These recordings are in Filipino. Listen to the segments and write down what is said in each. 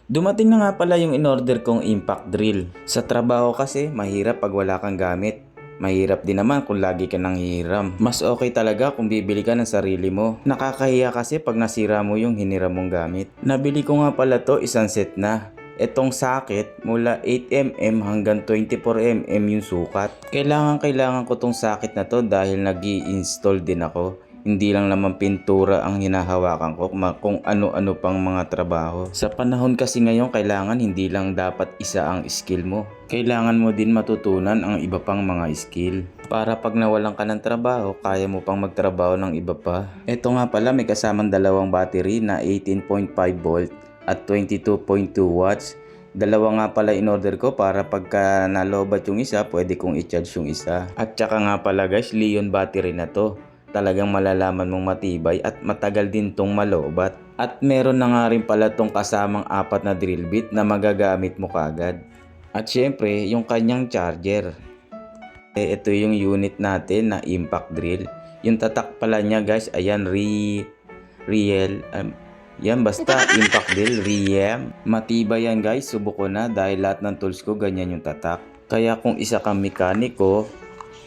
Dumating na nga pala yung in-order kong impact drill. Sa trabaho kasi, mahirap pag wala kang gamit. Mahirap din naman kung lagi ka nang hihiram. Mas okay talaga kung bibili ka ng sarili mo. Nakakahiya kasi pag nasira mo yung hiniram mong gamit. Nabili ko nga pala to, isang set na. Etong socket mula 8mm hanggang 24mm yung sukat. Kailangan ko tong socket na to dahil nag-i-install din ako. Hindi lang naman pintura ang hinahawakan ko, kung ano-ano pang mga trabaho. Sa panahon kasi ngayon, kailangan hindi lang dapat isa ang skill mo. Kailangan mo din matutunan ang iba pang mga skill. Para pag nawalan ka ng trabaho, kaya mo pang magtrabaho ng iba pa. Ito nga pala, may kasamang dalawang battery na 18.5 volt at 22.2 watts. Dalawa nga pala in order ko para pagka nalobat yung isa, pwede kong i-charge yung isa. At saka nga pala guys, Leon battery na to. Talagang malalaman mong matibay at matagal din tong malobat. At meron na nga rin pala tong kasamang 4 na drill bit na magagamit mo kagad. At syempre, yung kanyang charger. Ito yung unit natin na impact drill. Yung tatak pala niya guys, ayan, yan basta impact drill, Riem. Matibay yan guys, subok ko na dahil lahat ng tools ko ganyan yung tatak. Kaya kung isa kang mekaniko,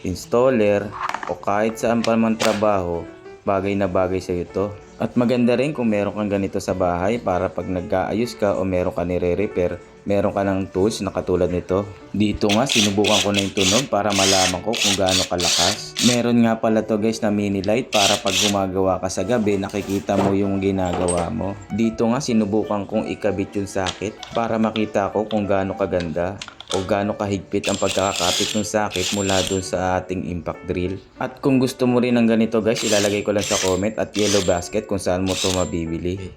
installer, o kahit saan pa man trabaho, bagay na bagay sa ito. At maganda rin kung meron kang ganito sa bahay para pag nag-aayos ka o meron ka nire-repair, meron ka ng tools na katulad nito. Dito nga sinubukan ko na yung tunog para malaman ko kung gaano kalakas. Meron nga pala to guys na mini light para pag gumagawa ka sa gabi, nakikita mo yung ginagawa mo. Dito nga sinubukan kong ikabit yung socket para makita ko kung gaano kaganda o gaano kahigpit ang pagkakakapit ng socket mula doon sa ating impact drill. At kung gusto mo rin ng ganito guys, ilalagay ko lang sa comment at yellow basket kung saan mo to mabibili.